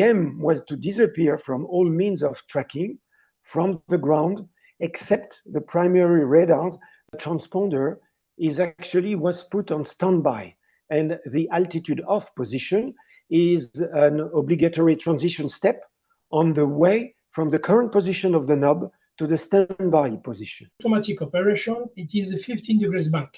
aim was to disappear from all means of tracking from the ground, except the primary radars. The transponder was put on standby, and the altitude off position is an obligatory transition step on the way from the current position of the knob to the standby position. Automatic operation, it is 15 degrees back,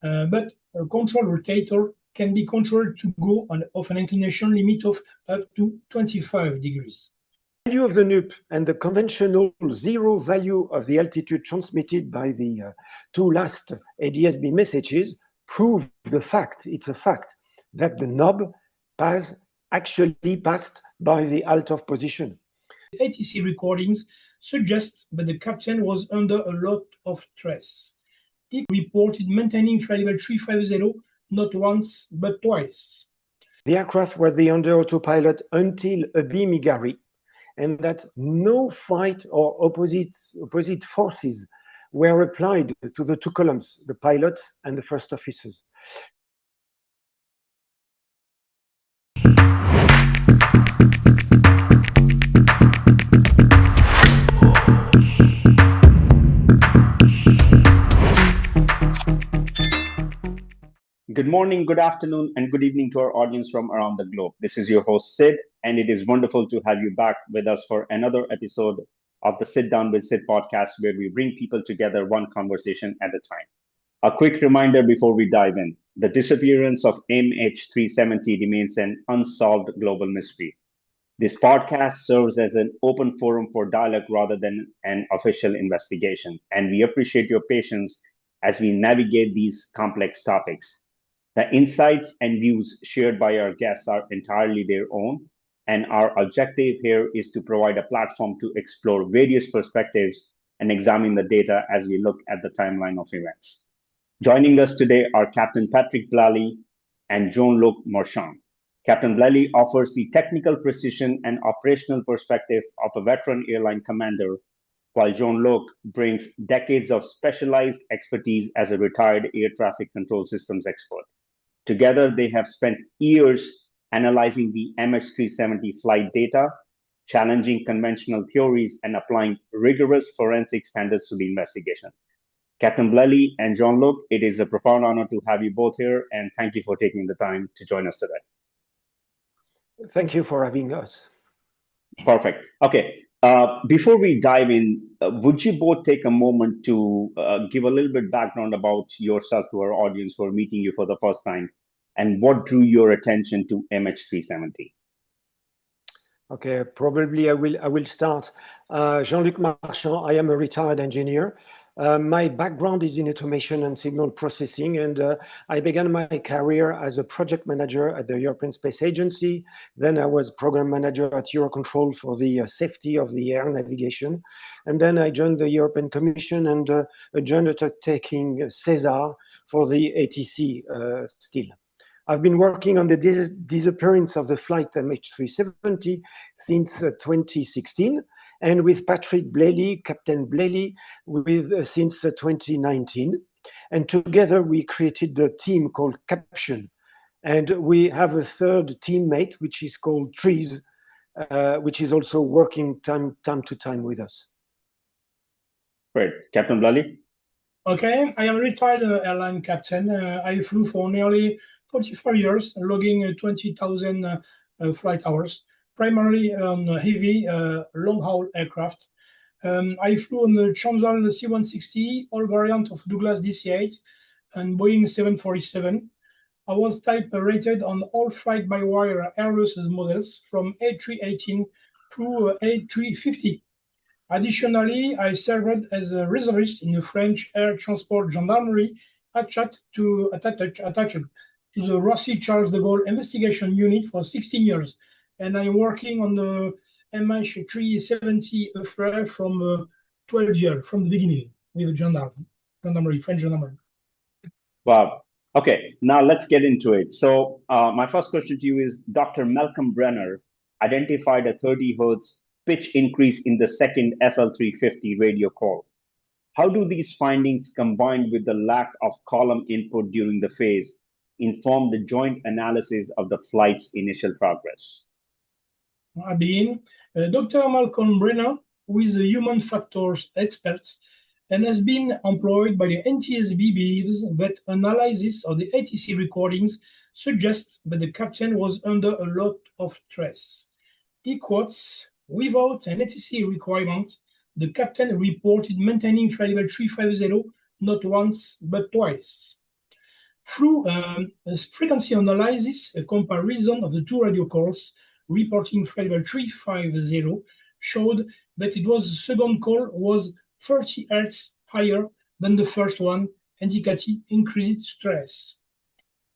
but a control rotator can be controlled to go on of an inclination limit of up to 25 degrees. The value of the NUP and the conventional zero value of the altitude transmitted by the two last ADS-B messages prove the fact, it's a fact, that the knob actually passed by the alt-off position. ATC recordings suggest that the captain was under a lot of stress. He reported maintaining flight level 350 not once but twice. The aircraft was under autopilot until a Bimigari, and that no fight or opposite forces were applied to the two columns, the pilots and the first officers. Good morning, good afternoon, and good evening to our audience from around the globe. This is your host, Sid, and it is wonderful to have you back with us for another episode of the Sit Down with Sid podcast, where we bring people together one conversation at a time. A quick reminder before we dive in. The disappearance of MH370 remains an unsolved global mystery. This podcast serves as an open forum for dialogue rather than an official investigation, and we appreciate your patience as we navigate these complex topics. The insights and views shared by our guests are entirely their own, and our objective here is to provide a platform to explore various perspectives and examine the data as we look at the timeline of events. Joining us today are Captain Patrick Blelly and Jean-Luc Marchand. Captain Blelly offers the technical precision and operational perspective of a veteran airline commander, while Jean-Luc brings decades of specialized expertise as a retired air traffic control systems expert. Together, they have spent years analyzing the MH370 flight data, challenging conventional theories, and applying rigorous forensic standards to the investigation. Captain Blelly and Jean-Luc, it is a profound honor to have you both here, and thank you for taking the time to join us today. Thank you for having us. Perfect. Okay. Before we dive in, would you both take a moment to give a little bit background about yourself to our audience who are meeting you for the first time, and what drew your attention to MH370? Okay, probably I will start. Jean-Luc Marchand, I am a retired engineer. My background is in automation and signal processing, and I began my career as a project manager at the European Space Agency. Then I was program manager at Eurocontrol for the safety of the air navigation. And then I joined the European Commission and joined undertaking CESAR for the ATC still. I've been working on the disappearance of the flight MH370 since 2016. And with Patrick Blelly, Captain Blelly, since 2019. And together we created the team called Caption. And we have a third teammate, which is called Trees, which is also working time to time with us. Great. Captain Blelly? Okay, I am a retired airline captain. I flew for nearly 45 years, logging 20,000 flight hours, primarily on heavy long-haul aircraft. I flew on the Chandler C-160, all variant of Douglas DC-8 and Boeing 747. I was type rated on all flight-by-wire Airbus models from A318 through A350. Additionally, I served as a reservist in the French Air Transport Gendarmerie attached to the Roissy Charles de Gaulle Investigation Unit for 16 years. And I'm working on the MH370 affair from 12 years, from the beginning, with the gendarmerie, French gendarmerie. Wow. Okay, now let's get into it. So my first question to you is, Dr. Malcolm Brenner identified a 30 hertz pitch increase in the second FL350 radio call. How do these findings, combined with the lack of column input during the phase, inform the joint analysis of the flight's initial progress? I begin. Dr. Malcolm Brenner, who is a human factors expert and has been employed by the NTSB, believes that analysis of the ATC recordings suggests that the captain was under a lot of stress. He quotes, "Without an ATC requirement, the captain reported maintaining flight level 350 not once but twice." Through a frequency analysis, a comparison of the two radio calls reporting flight level 350 showed that the second call was 30 Hz higher than the first one, indicating increased stress.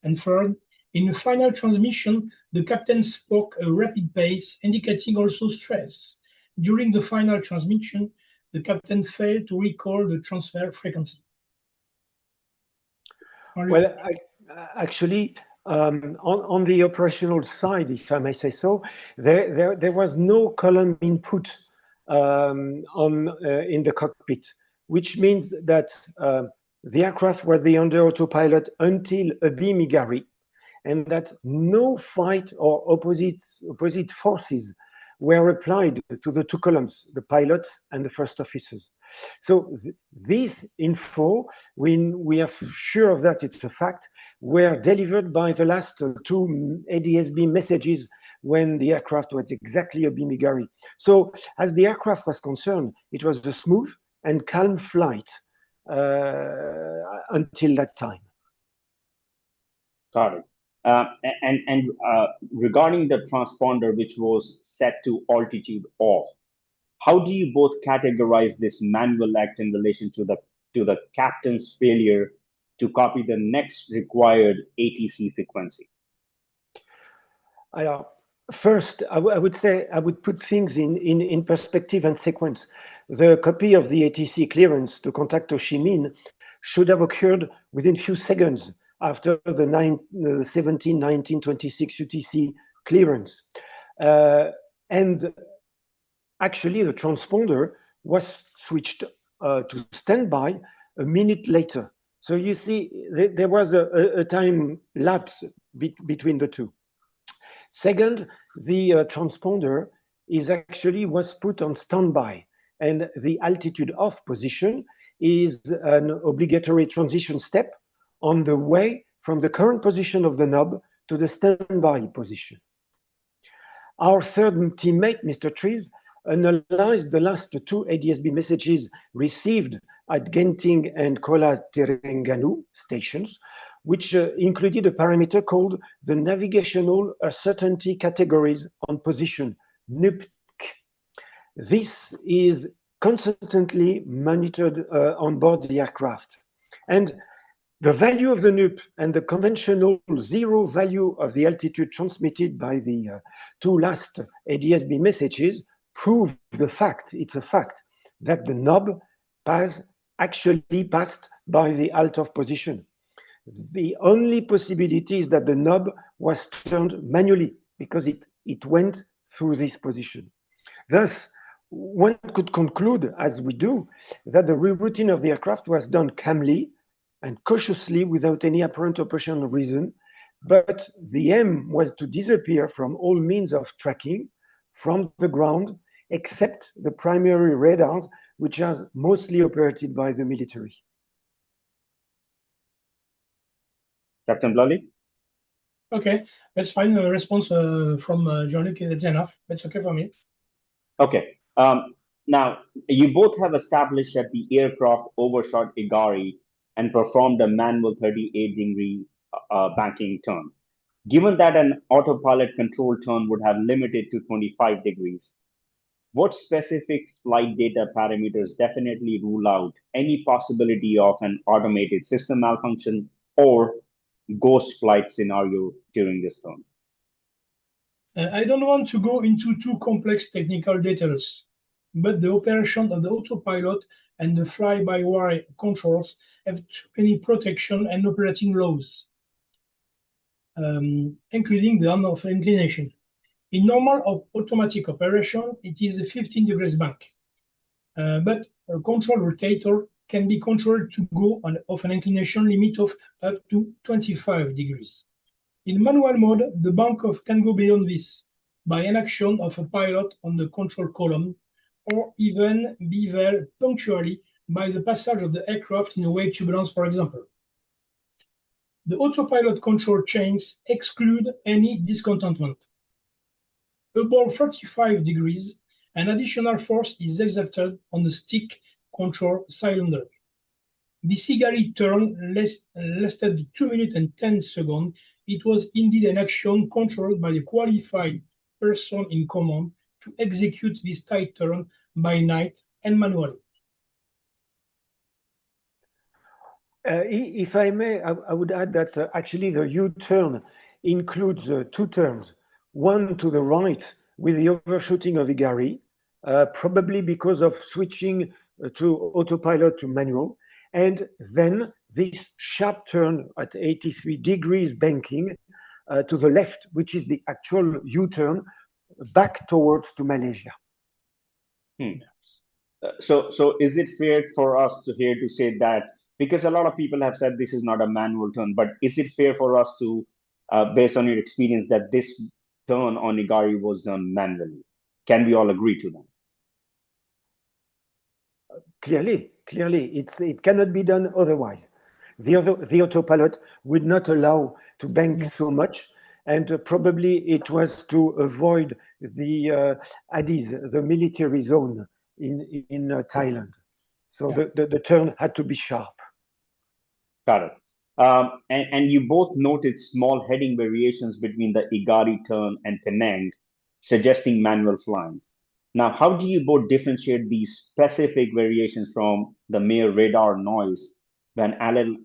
And third, in the final transmission, the captain spoke a rapid pace, indicating also stress. During the final transmission, the captain failed to recall the transfer frequency. Well, actually, on the operational side, if I may say so, there was no column input in the cockpit, which means that the aircraft was under autopilot until a beamigari, and that no fight or opposite forces were applied to the two columns, the pilots and the first officers. So this info, when we are sure of that, it's a fact, were delivered by the last two ADSB messages when the aircraft was exactly a beamigari. So as the aircraft was concerned, it was a smooth and calm flight until that time. Got it. Regarding the transponder, which was set to altitude off, how do you both categorize this manual act in relation to the captain's failure to copy the next required ATC frequency? First, I would say I would put things in perspective and sequence. The copy of the ATC clearance to contact Ho Chi Minh should have occurred within few seconds after the 1926 UTC clearance. And actually, the transponder was switched to standby a minute later. So you see, there was a time lapse between the two. Second, the transponder was put on standby, and the altitude off position is an obligatory transition step on the way from the current position of the knob to the standby position. Our third teammate, Mr. Trees, analyzed the last two ADSB messages received at Genting and Kuala Terengganu stations, which included a parameter called the Navigational Uncertainty Categories on Position, NUPC. This is constantly monitored on board the aircraft. And the value of the NUP and the conventional zero value of the altitude transmitted by the two last ADSB messages prove the fact, it's a fact, that the knob actually passed by the alt-off position. The only possibility is that the knob was turned manually because it went through this position. Thus, one could conclude, as we do, that the rerouting of the aircraft was done calmly and cautiously without any apparent operational reason, but the aim was to disappear from all means of tracking from the ground, except the primary radars, which are mostly operated by the military. Captain Blelly? Okay, that's fine. A response from Jean-Luc, that's enough. That's okay for me. Okay. Now, you both have established that the aircraft overshot Igari and performed a manual 38-degree banking turn. Given that an autopilot control turn would have limited to 25 degrees, what specific flight data parameters definitely rule out any possibility of an automated system malfunction or ghost flight scenario during this turn? I don't want to go into too complex technical details, but the operation of the autopilot and the fly-by-wire controls have too many protection and operating laws, including the on-off inclination. In normal automatic operation, it is a 15 degrees bank, but a control rotator can be controlled to go off an inclination limit of up to 25 degrees. In manual mode, the bank can go beyond this, by an action of a pilot on the control column, or even be there punctually by the passage of the aircraft in a wave turbulence, for example. The autopilot control chains exclude any discontentment. Above 35 degrees, an additional force is exerted on the stick control cylinder. This Igari turn lasted 2 minutes and 10 seconds. It was indeed an action controlled by a qualified person in command to execute this tight turn by night and manually. If I may, I would add that actually the U-turn includes two turns. One to the right with the overshooting of Igari, probably because of switching to autopilot to manual, and then this sharp turn at 83 degrees banking to the left, which is the actual U-turn back towards to Malaysia. So is it fair for us to say that, because a lot of people have said this is not a manual turn, but is it fair for us to, based on your experience, that this turn on Igari was done manually? Can we all agree to that? Clearly, it cannot be done otherwise. The autopilot would not allow to bank so much, and probably it was to avoid the ADIZ, the military zone in Thailand. So the turn had to be sharp. Got it. And you both noted small heading variations between the Igari turn and Penang, suggesting manual flying. Now, how do you both differentiate these specific variations from the mere radar noise when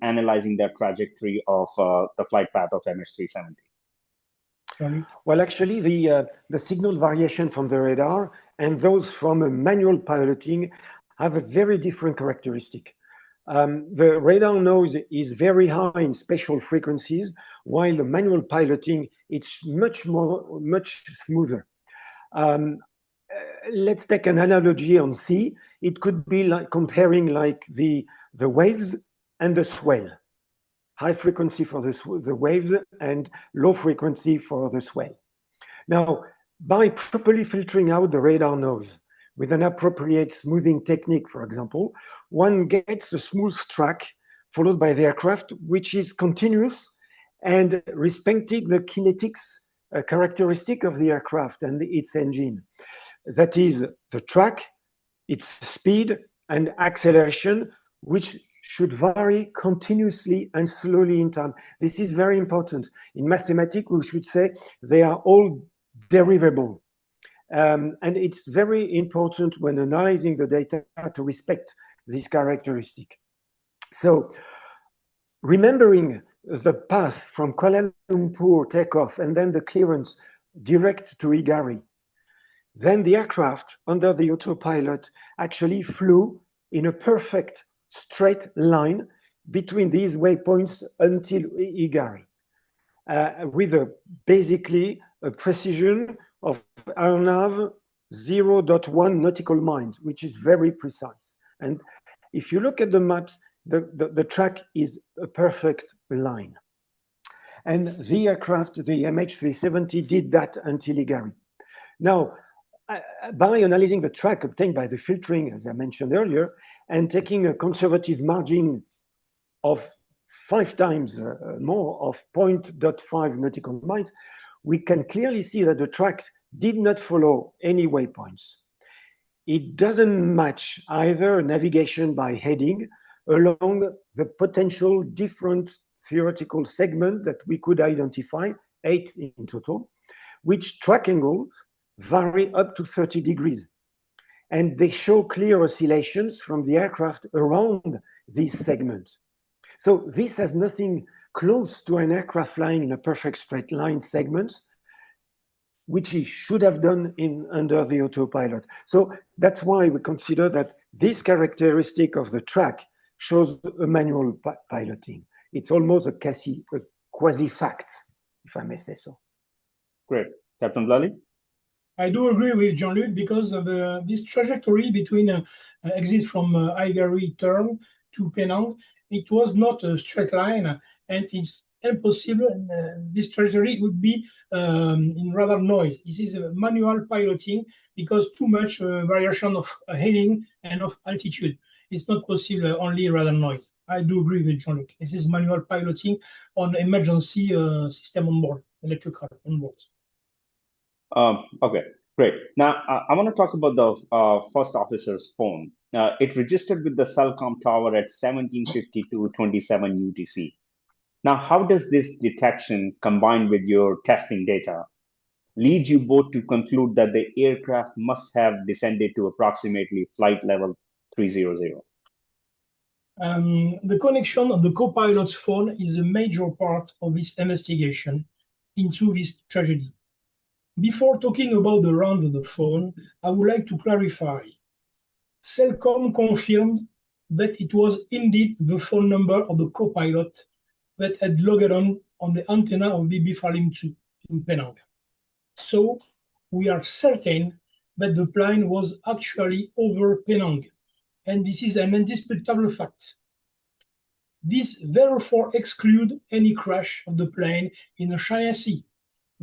analyzing the trajectory of the flight path of MH370? Well, actually, the signal variation from the radar and those from manual piloting have a very different characteristic. The radar noise is very high in spatial frequencies, while the manual piloting it's much smoother. Let's take an analogy on sea. It could be like comparing like the waves and the swell. High frequency for the waves and low frequency for the swell. Now, by properly filtering out the radar noise with an appropriate smoothing technique, for example, one gets a smooth track followed by the aircraft, which is continuous and respecting the kinetics characteristic of the aircraft and its engine. That is the track, its speed and acceleration, which should vary continuously and slowly in time. This is very important. In mathematics, we should say they are all derivable. And it's very important when analyzing the data to respect this characteristic. So remembering the path from Kuala Lumpur takeoff and then the clearance direct to Igari, then the aircraft under the autopilot actually flew in a perfect straight line between these waypoints until Igari, with basically a precision of RNAV 0.1 nautical miles, which is very precise. And if you look at the maps, the track is a perfect line. And the aircraft, the MH370, did that until Igari. Now, by analyzing the track obtained by the filtering, as I mentioned earlier, and taking a conservative margin of 5 times more of 0.5 nautical miles, we can clearly see that the track did not follow any waypoints. It doesn't match either navigation by heading along the potential different theoretical segments that we could identify, 8 in total, which track angles vary up to 30 degrees. And they show clear oscillations from the aircraft around these segments. So this has nothing close to an aircraft flying in a perfect straight line segment, which he should have done under the autopilot. So that's why we consider that this characteristic of the track shows a manual piloting. It's almost a quasi-fact, if I may say so. Great. Captain Blelly? I do agree with Jean-Luc because of this trajectory between exit from Igari turn to Penang. It was not a straight line, and it's impossible. This trajectory would be in radar noise. This is a manual piloting because too much variation of heading and of altitude. It's not possible only radar noise. I do agree with Jean-Luc. This is manual piloting on emergency system on board, electrical on board. Okay, great. Now, I want to talk about the first officer's phone. It registered with the CELCOM tower at 17:52:27 UTC. Now, how does this detection, combined with your testing data, lead you both to conclude that the aircraft must have descended to approximately flight level 300? The connection of the co-pilot's phone is a major part of this investigation into this tragedy. Before talking about the round of the phone, I would like to clarify. CELCOM confirmed that it was indeed the phone number of the co-pilot that had logged on the antenna of BB Falim 2 in Penang. So we are certain that the plane was actually over Penang, and this is an indisputable fact. This therefore excludes any crash of the plane in the China Sea,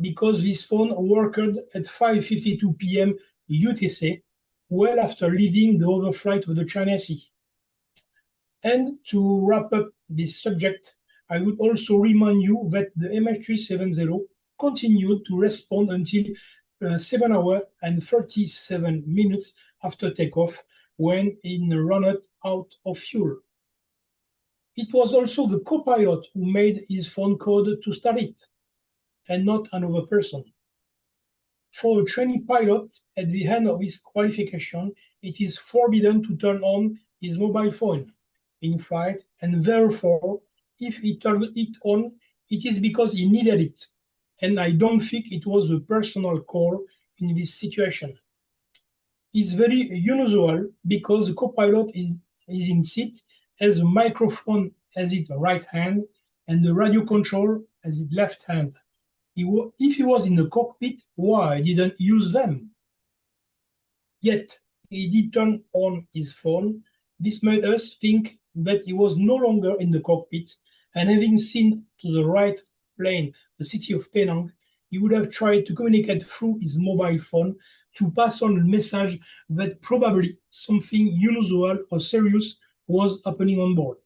because this phone worked at 5:52 p.m. UTC, well after leaving the overflight of the China Sea. And to wrap up this subject, I would also remind you that the MH370 continued to respond until 7 hours and 37 minutes after takeoff, when it ran out of fuel. It was also the co-pilot who made his phone code to start it, and not another person. For a trainee pilot, at the end of his qualification, it is forbidden to turn on his mobile phone in flight, and therefore, if he turned it on, it is because he needed it, and I don't think it was a personal call in this situation. It's very unusual because the co-pilot is in seat, has a microphone as its right hand, and the radio control as its left hand. If he was in the cockpit, why didn't he use them? Yet, he did turn on his phone. This made us think that he was no longer in the cockpit, and having seen to the right plane the city of Penang, he would have tried to communicate through his mobile phone to pass on a message that probably something unusual or serious was happening on board.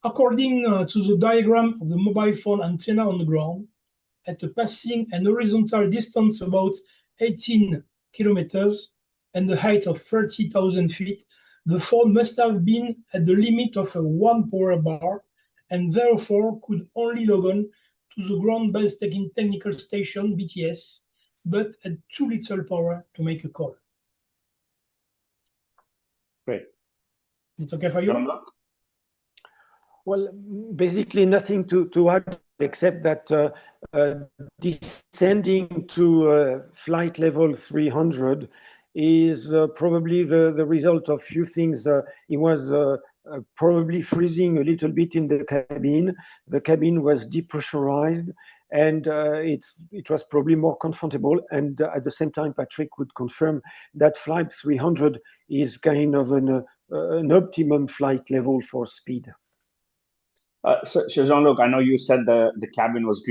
According to the diagram of the mobile phone antenna on the ground, at a passing and horizontal distance about 18 kilometers and the height of 30,000 feet, the phone must have been at the limit of a 1 power bar and therefore could only log on to the ground-based technical station, BTS, but at too little power to make a call. Great. It's okay for you? Well, basically nothing to add except that descending to flight level 300 is probably the result of few things. It was probably freezing a little bit in the cabin. The cabin was depressurized, and it was probably more comfortable. And at the same time, Patrick would confirm that flight 300 is kind of an optimum flight level for speed. So Jean-Luc, I know you said the cabin was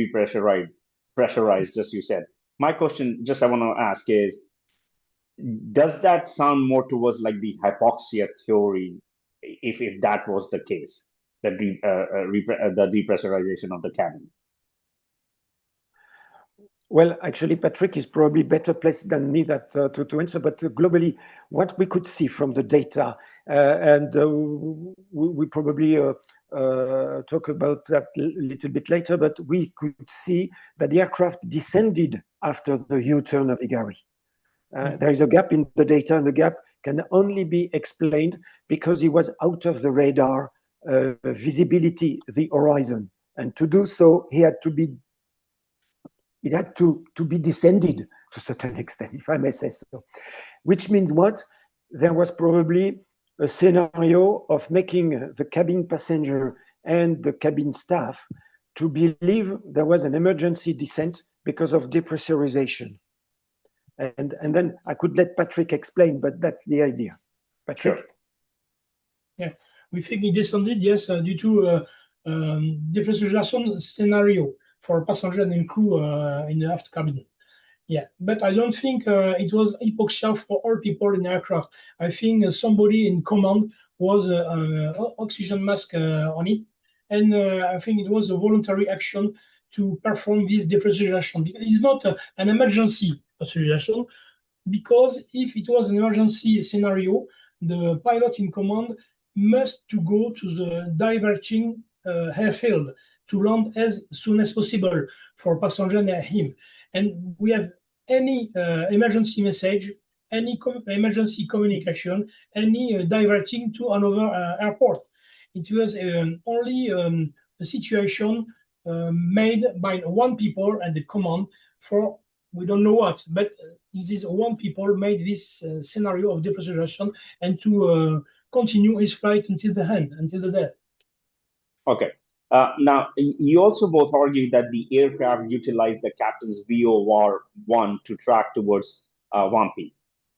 pressurized, just you said. My question, just I want to ask is, does that sound more towards like the hypoxia theory, if that was the case, the depressurization of the cabin? Well, actually, Patrick is probably better placed than me to answer, but globally, what we could see from the data, and we probably talk about that a little bit later, but we could see that the aircraft descended after the U-turn of Igari. There is a gap in the data, and the gap can only be explained because he was out of the radar visibility, the horizon. And to do so, he had to be descended to a certain extent, if I may say so. Which means what? There was probably a scenario of making the cabin passenger and the cabin staff to believe there was an emergency descent because of depressurization. And then I could let Patrick explain, but that's the idea. Patrick? Sure. Yeah, we think he descended, yes, due to depressurization scenario for passengers and crew in the aft cabin. Yeah, but I don't think it was hypoxia for all people in the aircraft. I think somebody in command was oxygen mask on it, and I think it was a voluntary action to perform this depressurization. It's not an emergency pressurization, because if it was an emergency scenario, the pilot in command must to go to the diverging airfield to land as soon as possible for passenger near him. And we have any emergency message, any emergency communication, any diverting to another airport. It was only a situation made by one people at the command for we don't know what, but this one people made this scenario of depressurization and to continue his flight until the end, until the death. Okay. Now, you also both argue that the aircraft utilized the captain's VOR-1 to track towards Wampi.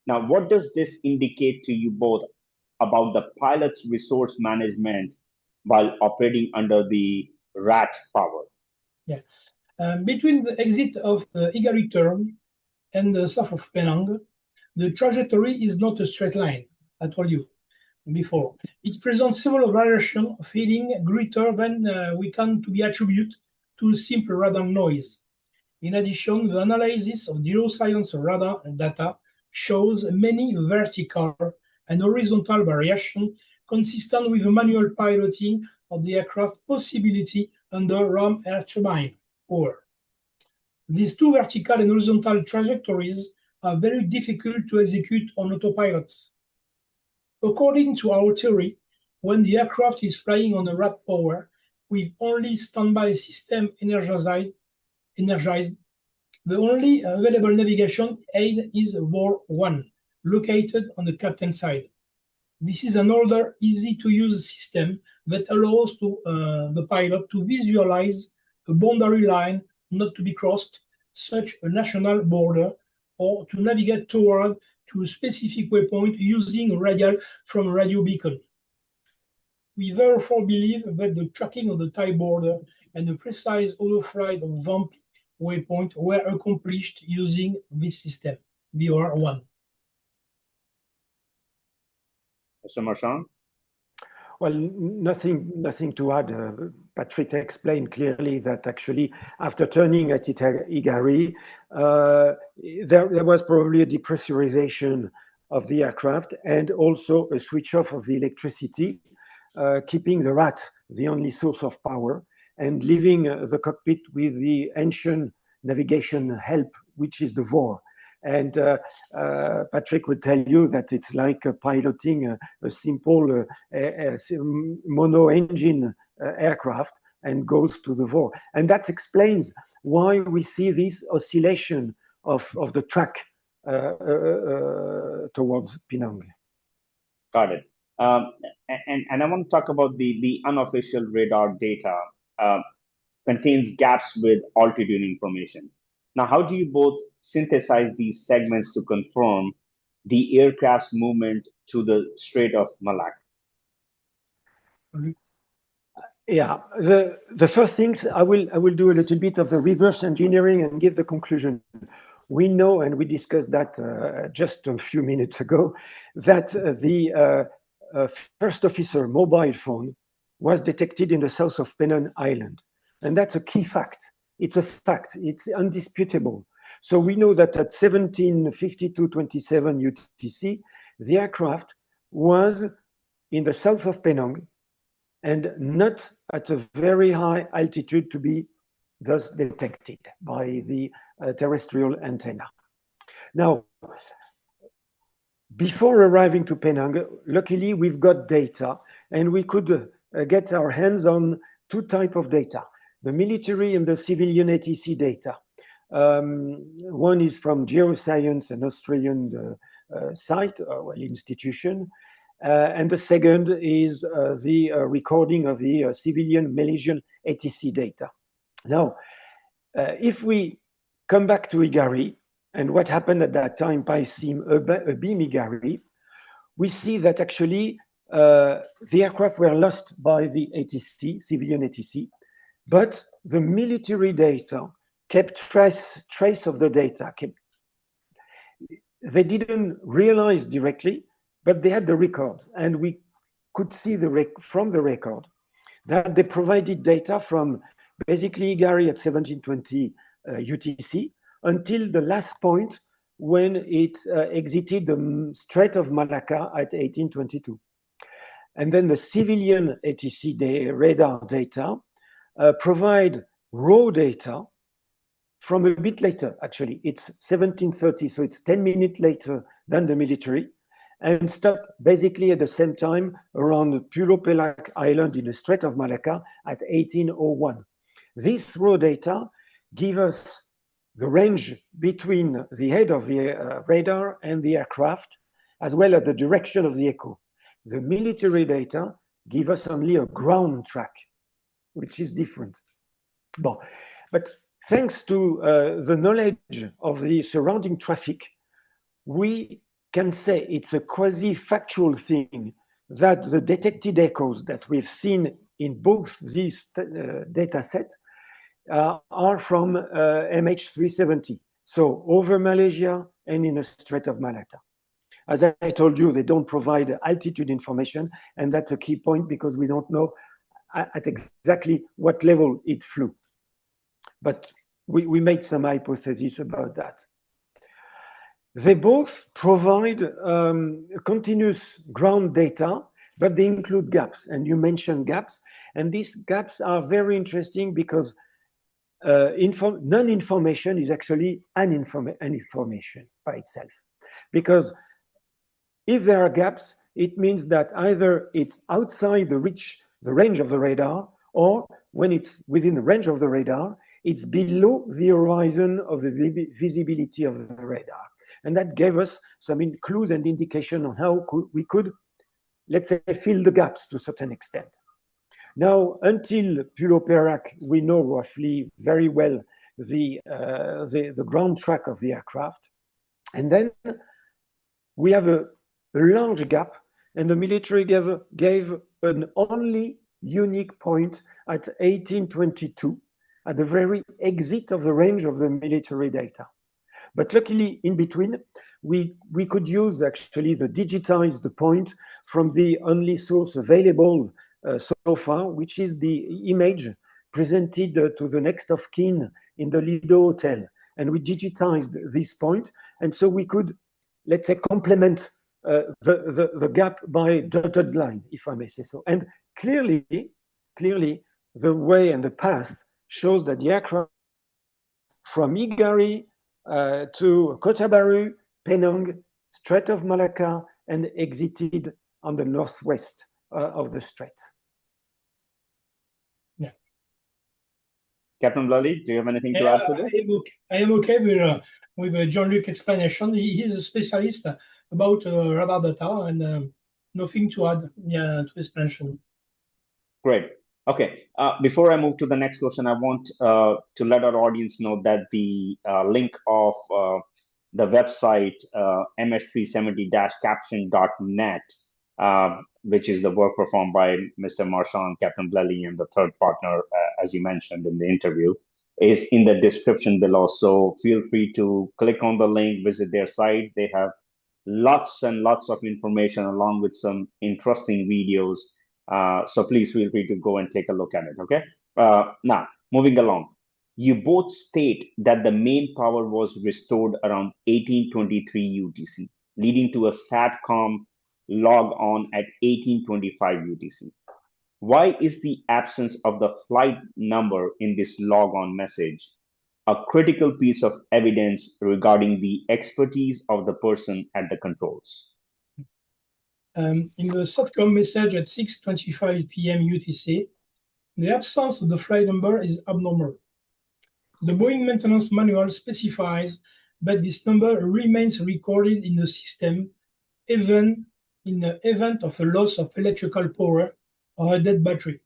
Now, what does this indicate to you both about the pilot's resource management while operating under the RAT power? Yeah. Between the exit of the Igari turn and the south of Penang, the trajectory is not a straight line, I told you before. It presents several variations of heading greater than we can to be attributed to simple radar noise. In addition, the analysis of geoscience radar data shows many vertical and horizontal variations consistent with the manual piloting of the aircraft possibility under ram air turbine power. These two vertical and horizontal trajectories are very difficult to execute on autopilots. According to our theory, when the aircraft is flying on a RAT power with only standby system energized, the only available navigation aid is VOR-1, located on the captain side. This is an older, easy-to-use system that allows the pilot to visualize a boundary line not to be crossed, such a national border, or to navigate toward to a specific waypoint using a radial from a radio beacon. We therefore believe that the tracking of the Thai border and the precise overflight of Wampi waypoint were accomplished using this system, VOR-1. Mr. Marchand? Well, nothing to add. Patrick explained clearly that actually after turning at Igari, there was probably a depressurization of the aircraft and also a switch off of the electricity, keeping the RAT the only source of power and leaving the cockpit with the ancient navigation help, which is the VOR. And Patrick would tell you that it's like piloting a simple mono-engine aircraft and goes to the VOR. And that explains why we see this oscillation of the track towards Penang. Got it. And I want to talk about the unofficial radar data contains gaps with altitude information. Now, how do you both synthesize these segments to confirm the aircraft's movement to the Strait of Malacca? Yeah, the first things I will do a little bit of the reverse engineering and give the conclusion. We know, and we discussed that just a few minutes ago, that the first officer mobile phone was detected in the south of Penang Island, and that's a key fact. It's a fact. It's undisputable. So we know that at 17:52:27 UTC, the aircraft was in the south of Penang and not at a very high altitude to be thus detected by the terrestrial antenna. Now, before arriving to Penang, luckily we've got data and we could get our hands on two types of data. The military and the civilian ATC data. One is from Geoscience, an Australian site, institution, and the second is the recording of the civilian Malaysian ATC data. Now, if we come back to Igari and what happened at that time by beam Igari, we see that actually the aircraft were lost by the ATC, civilian ATC, but the military data kept trace of the data. They didn't realize directly, but they had the record, and we could see from the record that they provided data from basically Gary at 1720 UTC until the last point when it exited the Strait of Malacca at 1822. And then the civilian ATC radar data provide raw data from a bit later, actually. It's 1730, so it's 10 minutes later than the military, and stopped basically at the same time around Pulo Pelak Island in the Strait of Malacca at 1801. This raw data give us the range between the head of the radar and the aircraft, as well as the direction of the echo. The military data give us only a ground track, which is different. But thanks to the knowledge of the surrounding traffic, we can say it's a quasi-factual thing that the detected echoes that we've seen in both these data sets are from MH370, so over Malaysia and in the Strait of Malacca. As I told you, they don't provide altitude information, and that's a key point because we don't know at exactly what level it flew. But we made some hypotheses about that. They both provide continuous ground data, but they include gaps, and you mentioned gaps, and these gaps are very interesting because non-information is actually an information by itself. Because if there are gaps, it means that either it's outside the range of the radar, or when it's within the range of the radar, it's below the horizon of the visibility of the radar. And that gave us some clues and indication on how we could, let's say, fill the gaps to a certain extent. Now, until Pulo Pelak, we know roughly very well the ground track of the aircraft. And then we have a large gap, and the military gave an only unique point at 1822, at the very exit of the range of the military data. But luckily, in between, we could use actually the digitized point from the only source available so far, which is the image presented to the next of kin in the Lido Hotel. And we digitized this point. And so we could, let's say, complement the gap by dotted line, if I may say so. And clearly, the way and the path shows that the aircraft from Igari to Kota Baru, Penang, Strait of Malacca, and exited on the northwest of the strait. Yeah. Captain Blelly, do you have anything to add to this? I am okay with Jean-Luc explanation. He is a specialist about radar data, and nothing to add to explanation. Great. Okay. Before I move to the next question, I want to let our audience know that the link of the website MH370-caption.net, which is the work performed by Mr. Marchand, Captain Blelly, and the third partner, as you mentioned in the interview, is in the description below. So feel free to click on the link, visit their site. They have lots and lots of information along with some interesting videos. So please feel free to go and take a look at it, okay? Now, moving along. You both state that the main power was restored around 1823 UTC, leading to a SATCOM log on at 1825 UTC. Why is the absence of the flight number in this log on message a critical piece of evidence regarding the expertise of the person at the controls? In the SATCOM message at 6:25 p.m. UTC, the absence of the flight number is abnormal. The Boeing maintenance manual specifies that this number remains recorded in the system even in the event of a loss of electrical power or a dead battery.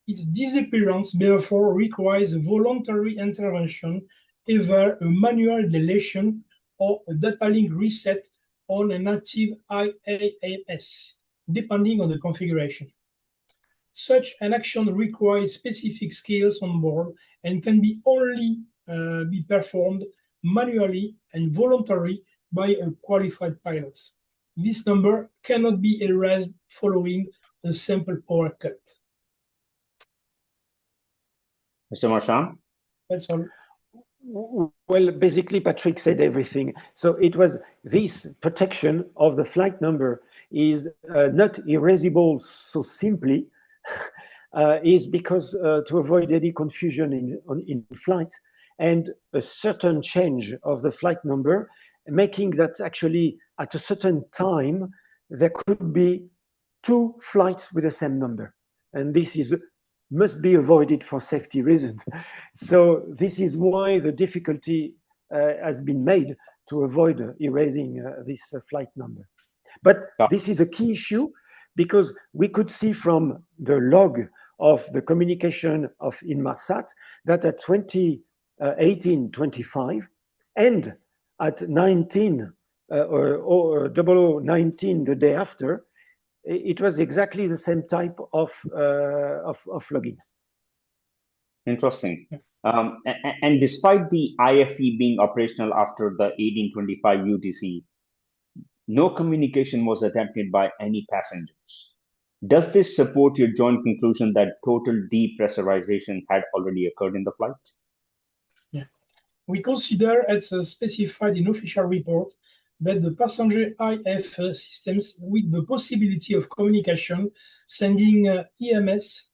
Its disappearance therefore requires a voluntary intervention, either a manual deletion or a data link reset on an active IAAS. depending on the configuration. Such an action requires specific skills on board and can be only be performed manually and voluntarily by a qualified pilot. This number cannot be erased following a simple power cut. Mr. Marchand? That's all. Well, basically, Patrick said everything. So it was this protection of the flight number is not erasable so simply, is because to avoid any confusion in flight and a certain change of the flight number, making that actually at a certain time, there could be two flights with the same number. And this must be avoided for safety reasons. So this is why the difficulty has been made to avoid erasing this flight number. But this is a key issue because we could see from the log of the communication of Inmarsat that at 18:25 and at 19 or 0019 the day after, it was exactly the same type of login. Interesting. And despite the IFE being operational after the 1825 UTC, no communication was attempted by any passengers. Does this support your joint conclusion that total depressurization had already occurred in the flight? Yeah. We consider, as specified in official report, that the passenger IF systems with the possibility of communication, sending ELMS,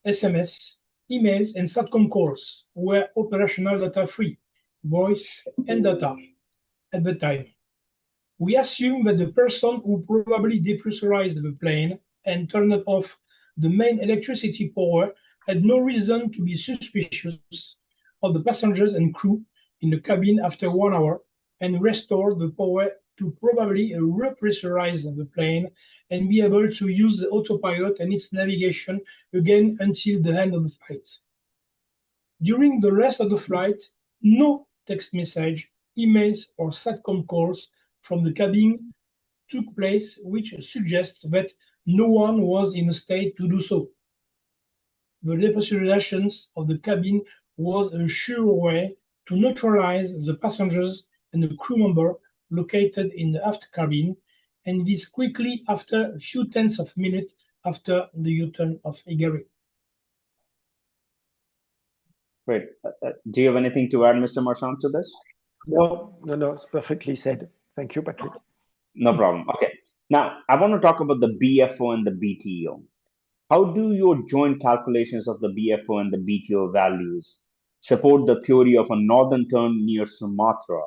SMS, emails, and SATCOM calls were operational data-free, voice and data at the time. We assume that the person who probably depressurized the plane and turned off the main electricity power had no reason to be suspicious of the passengers and crew in the cabin after 1 hour and restore the power to probably repressurize the plane and be able to use the autopilot and its navigation again until the end of the flight. During the rest of the flight, no text message, emails, or SATCOM calls from the cabin took place, which suggests that no one was in a state to do so. The depressurization of the cabin was a sure way to neutralize the passengers and the crew member located in the aft cabin, and this quickly after a few tenths of a minute after the U-turn of Higari. Great. Do you have anything to add, Mr. Marchand, to this? No, it's perfectly said. Thank you, Patrick. No problem. Okay. Now, I want to talk about the BFO and the BTO. How do your joint calculations of the BFO and the BTO values support the theory of a northern turn near Sumatra?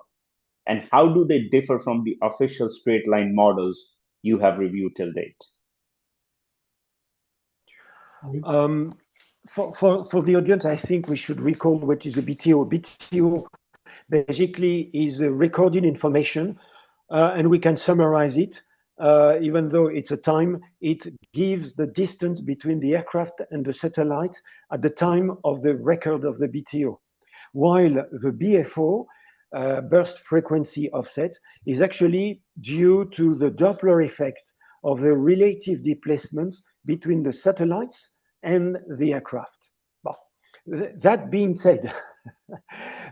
And how do they differ from the official straight line models you have reviewed till date? For the audience, I think we should recall what is a BTO. BTO basically is a recording information, and we can summarize it. Even though it's a time, it gives the distance between the aircraft and the satellite at the time of the record of the BTO. While the BFO, burst frequency offset, is actually due to the Doppler effect of the relative displacements between the satellites and the aircraft. Well, that being said,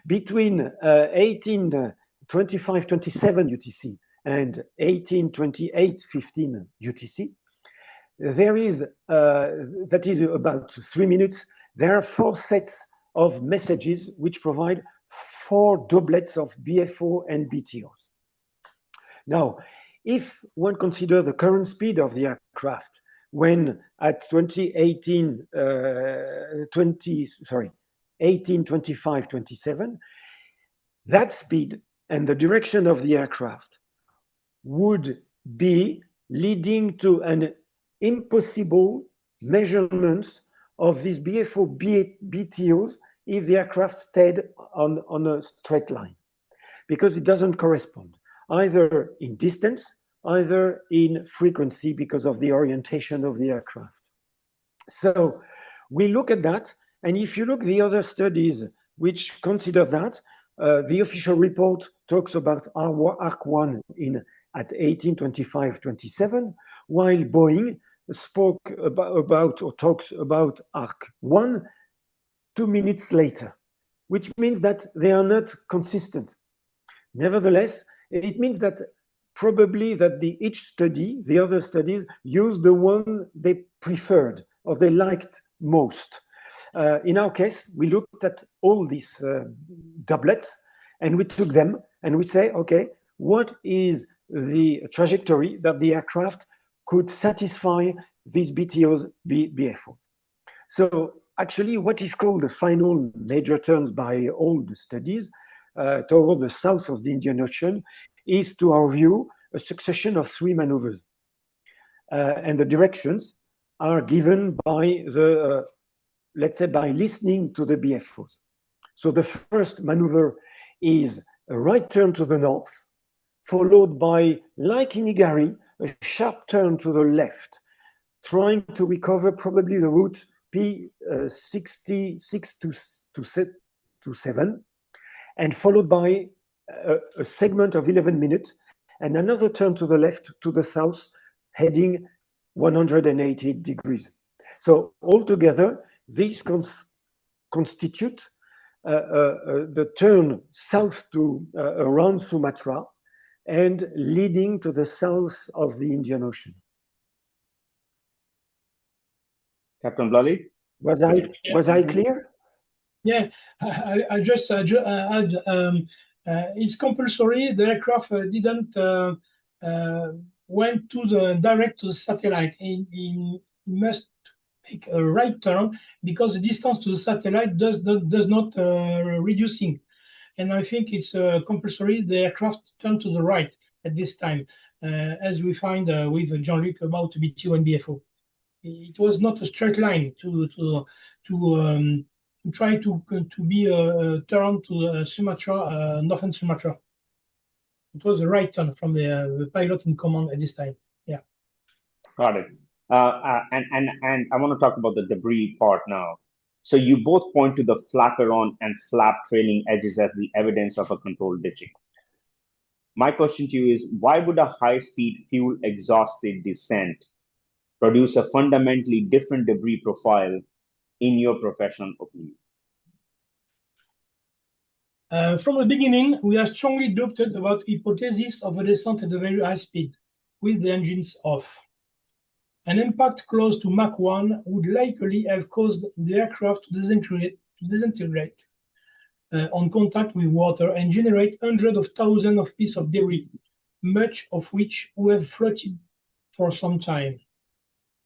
between 1825-27 UTC and 1828-15 UTC, there is, that is about 3 minutes, there are 4 sets of messages which provide 4 doublets of BFO and BTOs. Now, if one considers the current speed of the aircraft, when at 1825-27, that speed and the direction of the aircraft would be leading to an impossible measurement of these BFO BTOs if the aircraft stayed on a straight line, because it doesn't correspond either in distance, either in frequency because of the orientation of the aircraft. So we look at that, and if you look at the other studies which consider that, The official report talks about Arc 1 at 18:25:27, while Boeing spoke about or talks about Arc 1 2 minutes later, which means that they are not consistent. Nevertheless, it means that probably that each study, the other studies, used the one they preferred or they liked most. In our case, we looked at all these doublets and we took them and we say, okay, what is the trajectory that the aircraft could satisfy these BTOs, BFO? So actually what is called the final major turns by all the studies toward the south of the Indian Ocean is, to our view, a succession of 3 maneuvers. And the directions are given by the, let's say, by listening to the BFOs. So the first maneuver is a right turn to the north, followed by, like in Igari, a sharp turn to the left, trying to recover probably the route P66 to 7, and followed by a segment of 11 minutes and another turn to the left to the south, heading 180 degrees. So altogether, these constitute the turn south to around Sumatra and leading to the south of the Indian Ocean. Captain Blelly? Was I clear? Yeah, I just add, it's compulsory. The aircraft didn't went to the direct to the satellite. He must make a right turn because the distance to the satellite does not reducing. And I think it's compulsory. The aircraft turn to the right at this time, as we find with Jean-Luc about BTO and BFO. It was not a straight line to try to be a turn to Sumatra, northern Sumatra. It was a right turn from the pilot in command at this time. Yeah. Got it. And I want to talk about the debris part now. So you both point to the flaperon and flap trailing edges as the evidence of a controlled ditching. My question to you is, why would a high-speed fuel exhausted descent produce a fundamentally different debris profile in your professional opinion? From the beginning, we are strongly doubted about the hypothesis of a descent at a very high speed, with the engines off. An impact close to Mach 1 would likely have caused the aircraft to disintegrate on contact with water and generate hundreds of thousands of pieces of debris, much of which would have floated for some time.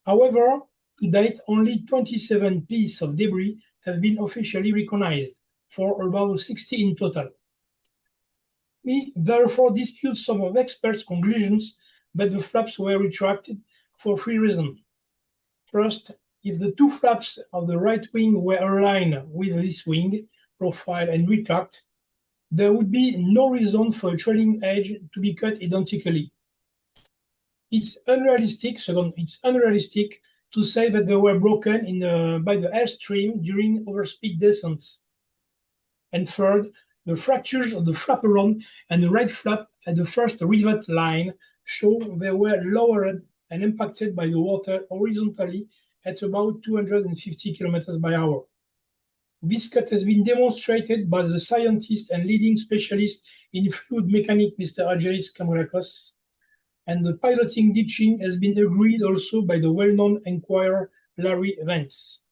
However, to date, only 27 pieces of debris have been officially recognized, for about 60 in total. We therefore dispute some of experts' conclusions that the flaps were retracted for 3 reasons. First, if the 2 flaps of the right wing were aligned with this wing profile and retract, there would be no reason for a trailing edge to be cut identically. It's unrealistic to say that they were broken by the airstream during overspeed descents. And third, the fractures of the flaperon and the right flap at the first rivet line show they were lowered and impacted by the water horizontally at about 250 km/h. This cut has been demonstrated by the scientist and leading specialist in fluid mechanics, Mr. Ageris Kamourakos, and the piloting ditching has been agreed also by the well-known enquirer Larry Vance.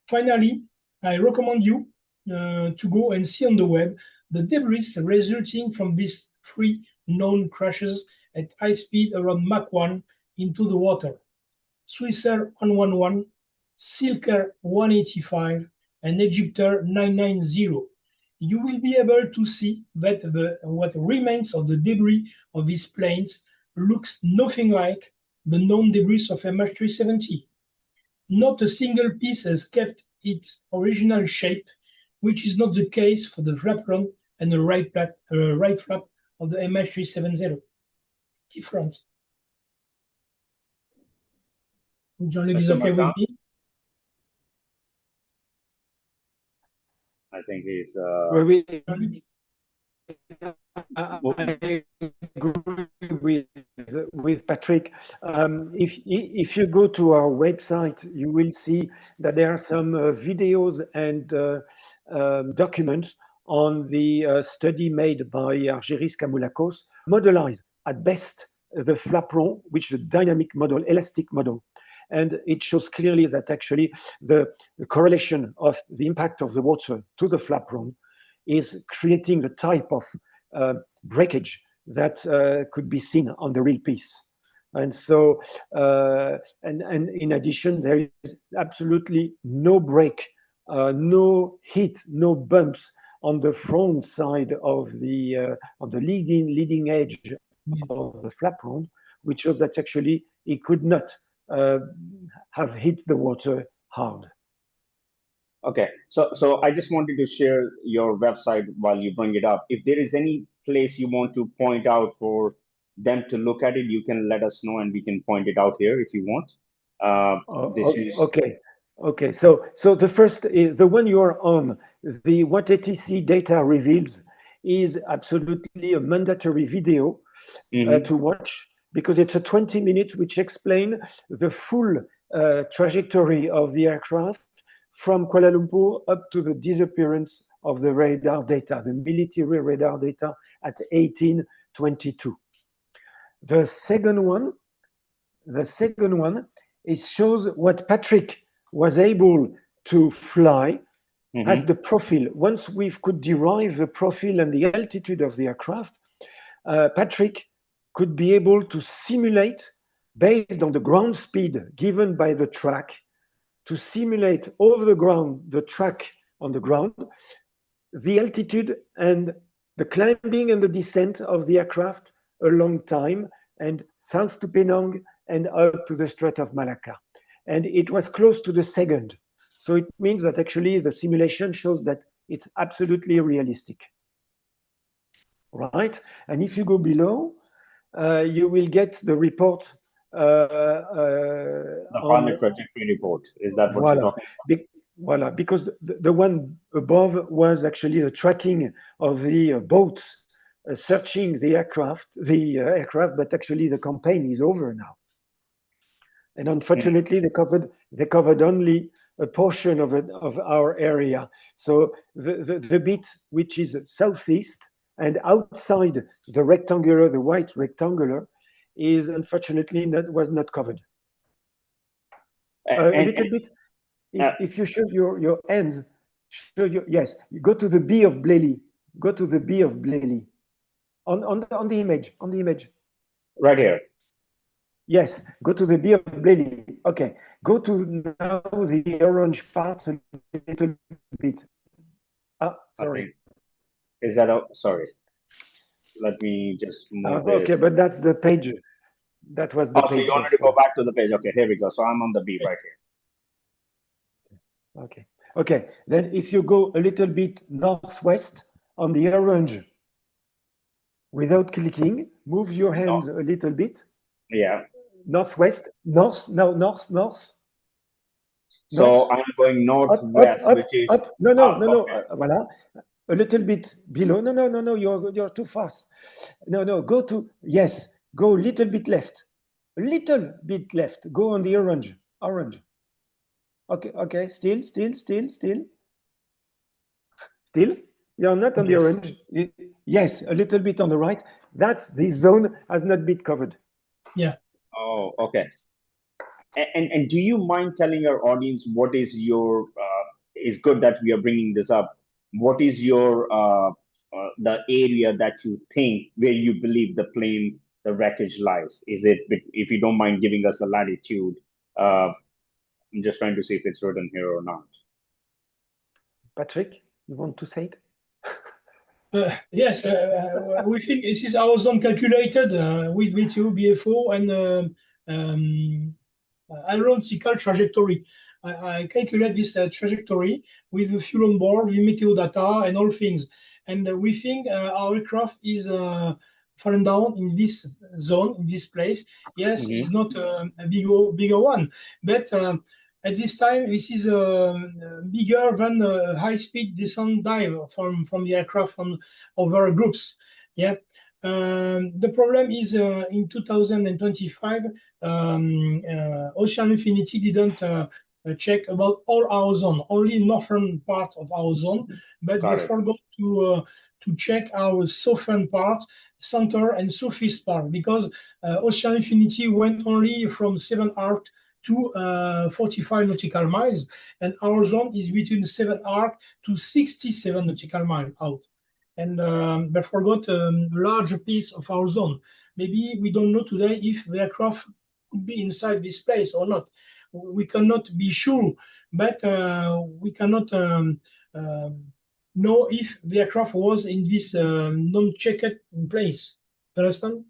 Finally, I recommend you to go and see on the web the debris resulting from these 3 known crashes at high speed around Mach 1 into the water: Swissair 111, Silker 185, and Egypter 990. You will be able to see that what remains of the debris of these planes looks nothing like the known debris of MH370. Not a single piece has kept its original shape, which is not the case for the flaperon and the right flap of the MH370. Different. Jean-Luc is okay with me? I think he's. I agree with Patrick. If you go to our website, you will see that there are some videos and documents on the study made by Argeris Kamoulakos, modelize at best the flaperon, which is a dynamic model, elastic model. And it shows clearly that actually the correlation of the impact of the water to the flaperon is creating the type of breakage that could be seen on the real piece. And so, and in addition, there is absolutely no break, no heat, no bumps on the front side of the leading edge of the flaperon, which shows that actually it could not have hit the water hard. Okay, so I just wanted to share your website while you bring it up. If there is any place you want to point out for them to look at it, you can let us know and we can point it out here if you want. Okay. So the first is the one you are on. The what ATC data reveals is absolutely a mandatory video to watch, because it's a 20 minutes which explain the full trajectory of the aircraft from Kuala Lumpur up to the disappearance of the radar data, the military radar data at 1822. The second one is shows what Patrick was able to fly as the profile. Once we could derive the profile and the altitude of the aircraft, Patrick could be able to simulate, based on the ground speed given by the track, to simulate over the ground, the track on the ground, the altitude and the climbing and the descent of the aircraft a long time, and south to Penang and up to the Strait of Malacca. And it was close to the second. So it means that actually the simulation shows that it's absolutely realistic. Right? And if you go below, you will get the report. The pilot trajectory report. Is that what you're talking about? Because the one above was actually the tracking of the boats searching the aircraft, but actually the campaign is over now. And unfortunately, they covered only a portion of our area. So the bit which is southeast and outside the rectangular, the white rectangular, is unfortunately was not covered. A little bit. If you show your hands, yes. Go to the B of Blelly. Go to the B of Blelly. On the image. On the image. Right here. Yes. Go to the B of Blelly. Okay. Go to now the orange parts a little bit. Sorry. Is that sorry? Let me just move okay, but that's the page. That was the page. So you wanted to go back to the page. Okay, here we go. So I'm on the B right here. Okay. Then if you go a little bit northwest on the orange, without clicking, move your hands a little bit. Yeah. Northwest, north. So I'm going northwest, which is up. No. Voilà. A little bit below. No. You're too fast. No. Go to Go a little bit left. A little bit left. Go on the orange. Okay. Still. You're not on the orange. Yes, a little bit on the right. That's this zone has not been covered. Yeah. Oh, okay. And do you mind telling our audience what is your? It's good that we are bringing this up. What is your the area that you think where you believe the plane, the wreckage lies? Is it, if you don't mind giving us the latitude? I'm just trying to see if it's written here or not. Patrick, you want to say it? Yes, we think this is our zone calculated with BTO, BFO, and aeronautical trajectory. I calculate this trajectory with the fuel on board, the meteo data, and all things. And we think our aircraft is fallen down in this zone, in this place. Yes, it's not a bigger one, but At this time, this is bigger than a high-speed descent dive from the aircraft over groups. Yeah. The problem is in 2025, Ocean Infinity didn't check about all our zone, only northern part of our zone, but they forgot to check our southern part, center and southeast part, because Ocean Infinity went only from 7 arc to 45 nautical miles, and our zone is between 7 arc to 67 nautical miles out. And they forgot a large piece of our zone. Maybe we don't know today if the aircraft could be inside this place or not. We cannot be sure, but we cannot know if the aircraft was in this non-checked place. Understand?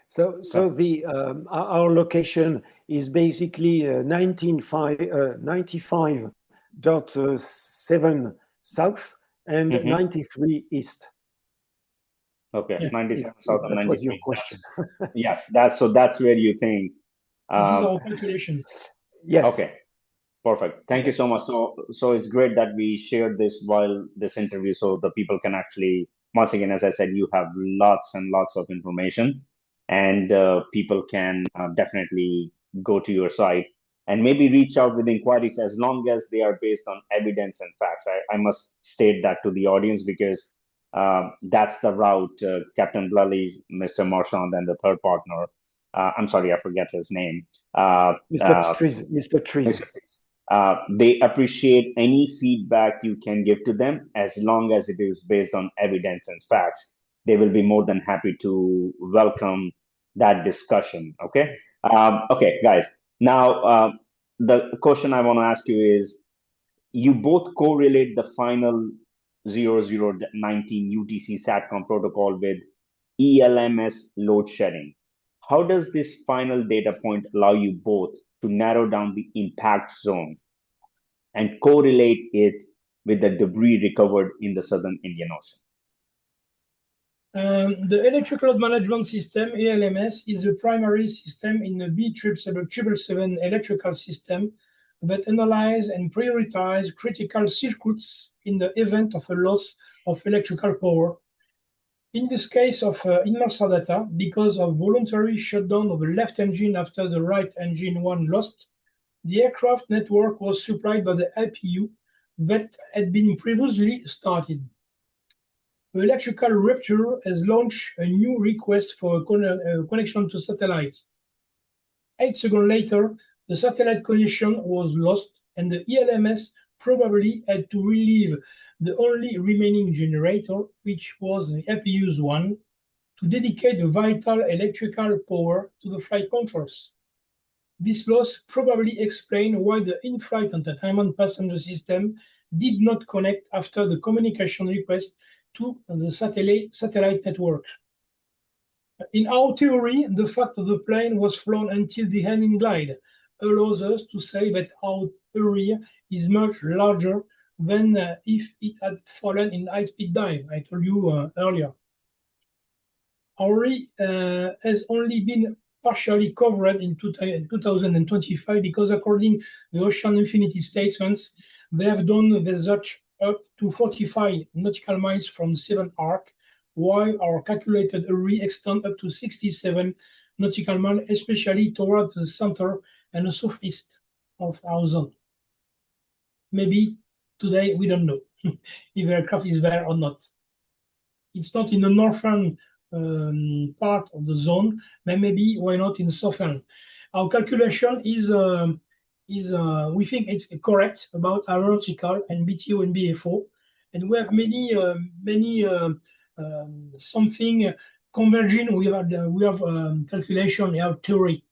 So the our location is basically 95.7 south and 93 east. Okay, Yes. 97 south and 93. That was your question. Yes, that's where you think. This is our calculation. Yes. Okay, perfect. Thank you so much. So it's great that we shared this while this interview, so the people can actually, once again, as I said, you have lots and lots of information, and people can definitely go to your site and maybe reach out with inquiries as long as they are based on evidence and facts. I must state that to the audience, because that's the route Captain Blelly, Mr. Marchand, and the third partner, I'm sorry, I forget his name. Mr. Trees. They appreciate any feedback you can give to them as long as it is based on evidence and facts. They will be more than happy to welcome that discussion. Okay. Okay, guys. Now, the question I want to ask you is, you both correlate the final 0019 UTC SATCOM protocol with ELMS load shedding. How does this final data point allow you both to narrow down the impact zone and correlate it with the debris recovered in the southern Indian Ocean? The electrical load management system, ELMS, is the primary system in the B777 electrical system that analyze and prioritize critical circuits in the event of a loss of electrical power. In this case of inertial data, because of voluntary shutdown of the left engine after the right engine one lost, the aircraft network was supplied by the IPU that had been previously started. The electrical rupture has launched a new request for a connection to satellites. 8 seconds later, the satellite connection was lost, and the ELMS probably had to relieve the only remaining generator, which was the IPU's one, to dedicate the vital electrical power to the flight controls. This loss probably explains why the in-flight entertainment passenger system did not connect after the communication request to the satellite network. In our theory, the fact that the plane was flown until the end in glide allows us to say that our area is much larger than if it had fallen in high-speed dive, I told you earlier. Our area has only been partially covered in 2025 because, according to the Ocean Infinity statements, they have done the search up to 45 nautical miles from 7 arc, while our calculated area extends up to 67 nautical miles, especially towards the center and the southeast of our zone. Maybe today we don't know if the aircraft is there or not. It's not in the northern part of the zone, but maybe why not in the southern? Our calculation is we think it's correct about aeronautical and BTO and BFO, and we have many something converging. We have calculation in our theory,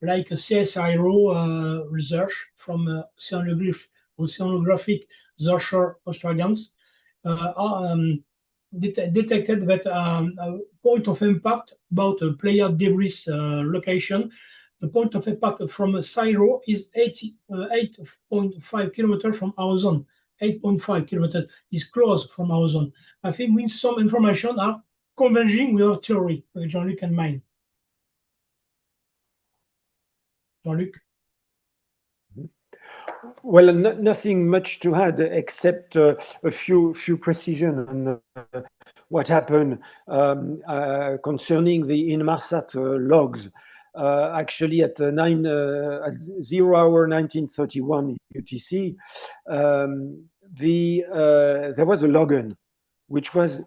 like a CSIRO research from Oceanographic Researcher Australians detected that a point of impact about a Pleiad debris location. The point of impact from CSIRO is 8.5 kilometers from our zone. 8.5 kilometers is close from our zone. I think with some information are converging with our theory, Jean-Luc and mine. Jean-Luc? Well, nothing much to add except a few precision on what happened concerning the Inmarsat logs. Actually, at 0 hour 1931 UTC, there was a login, which was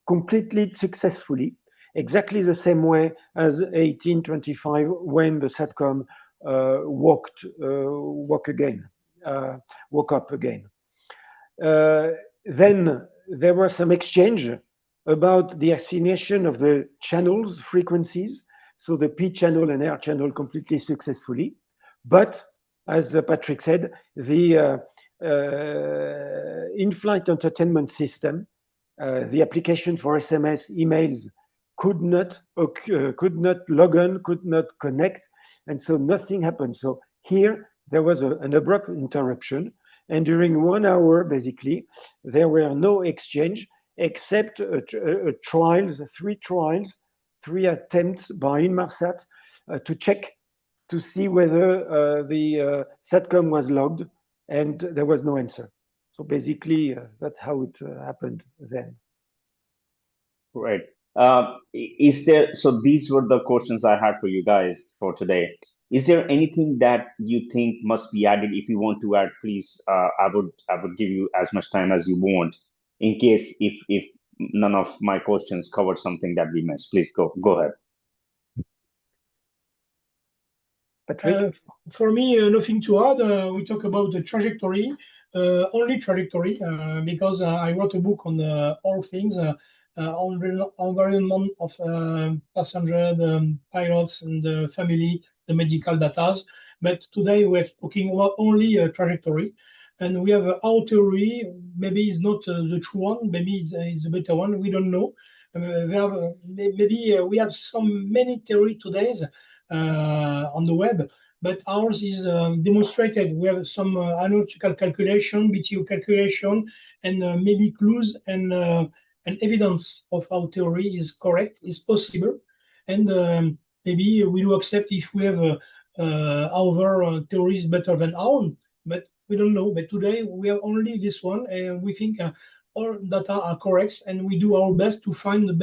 completed successfully, exactly the same way as 1825 when the SATCOM woke up again. Then there was some exchange about the assignation of the channels, frequencies, so the P channel and R channel completely successfully. But as Patrick said, the in-flight entertainment system, the application for SMS, emails, could not log on, could not connect, and so nothing happened. So here there was an abrupt interruption, and during 1 hour, basically, there were no exchange except three attempts by Inmarsat to check to see whether the SATCOM was logged, and there was no answer. So basically, that's how it happened then. Right. Is there, so these were the questions I had for you guys for today. Is there anything that you think must be added? If you want to add, please, I would give you as much time as you want in case if none of my questions covered something that we missed. Please go ahead. Patrick? For me, nothing to add. We talk about the trajectory, only trajectory, because I wrote a book on all things, on the environment of passenger, the pilots, and the family, the medical data. But today we're talking about only trajectory. And we have our theory, maybe it's not the true one, maybe it's a better one, we don't know. Maybe we have many theory today on the web, but ours is demonstrated. We have some analytical calculation, BTO calculation, and maybe clues and evidence of our theory is correct, is possible, and maybe we do accept if we have our theories better than ours, but we don't know. But today we have only this one, and we think all data are correct, and we do our best to find the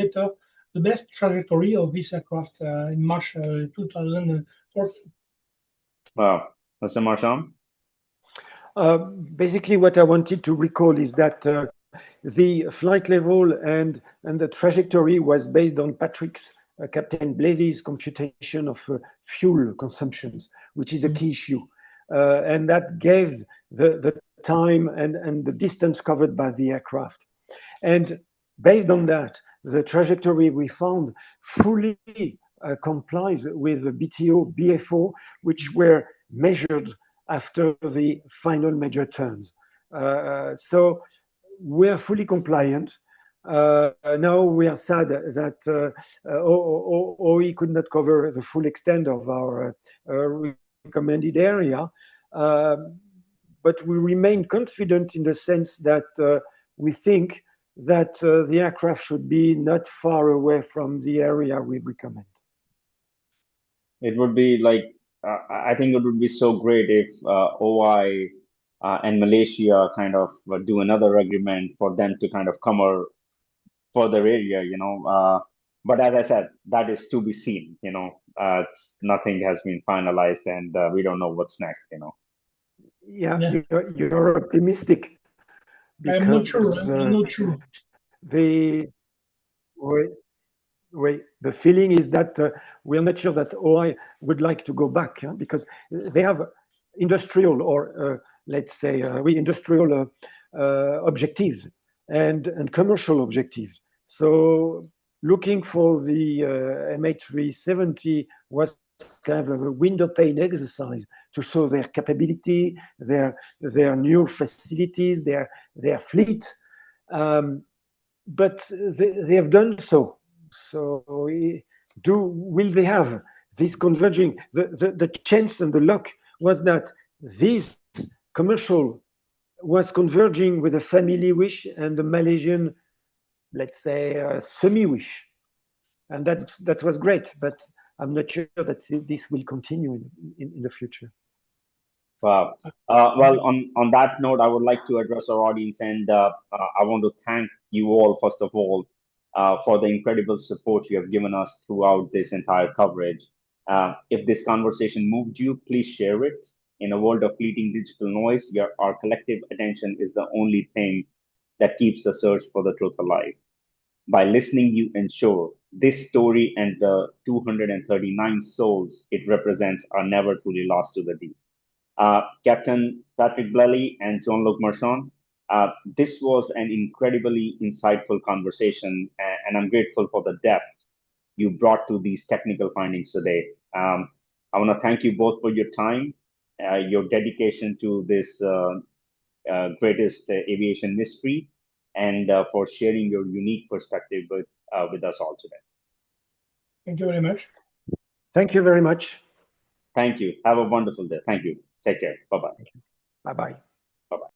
best trajectory of this aircraft in March 2014. Wow, Mr. Marchand? Basically, what I wanted to recall is that the flight level and the trajectory was based on Patrick's, Captain Blelly's computation of fuel consumptions, which is a key issue. And that gave the time and the distance covered by the aircraft. And based on that, the trajectory we found fully complies with the BTO, BFO, which were measured after the final major turns. So we're fully compliant. Now we are sad that OE could not cover the full extent of our recommended area, but we remain confident in the sense that we think that the aircraft should be not far away from the area we recommend. It would be like, I think it would be so great if OI and Malaysia kind of do another agreement for them to kind of cover further area, but as I said, that is to be seen, nothing has been finalized, and we don't know what's next, Yeah. You're optimistic. I'm not sure. I'm not sure. The feeling is that we are not sure that OI would like to go back, because they have industrial or let's say industrial objectives and commercial objectives. So looking for the MH370 was kind of a window pane exercise to show their capability, their new facilities, their fleet, but they have done so. So will they have this converging? The chance and the luck was that this commercial was converging with a family wish and the Malaysian, let's say, semi-wish. And that was great, but I'm not sure that this will continue in the future. Wow. Well, on that note, I would like to address our audience, and I want to thank you all, first of all, for the incredible support you have given us throughout this entire coverage. If this conversation moved you, please share it. In a world of fleeting digital noise, our collective attention is the only thing that keeps the search for the truth alive. By listening, you ensure this story and the 239 souls it represents are never truly lost to the deep. Captain Patrick Blelly and Jean-Luc Marchand, this was an incredibly insightful conversation, and I'm grateful for the depth you brought to these technical findings today. I want to thank you both for your time, your dedication to this greatest aviation mystery, and for sharing your unique perspective with us all today. Thank you very much. Thank you very much. Thank you. Have a wonderful day. Thank you. Take care. Bye-bye. Bye-bye. Bye-bye.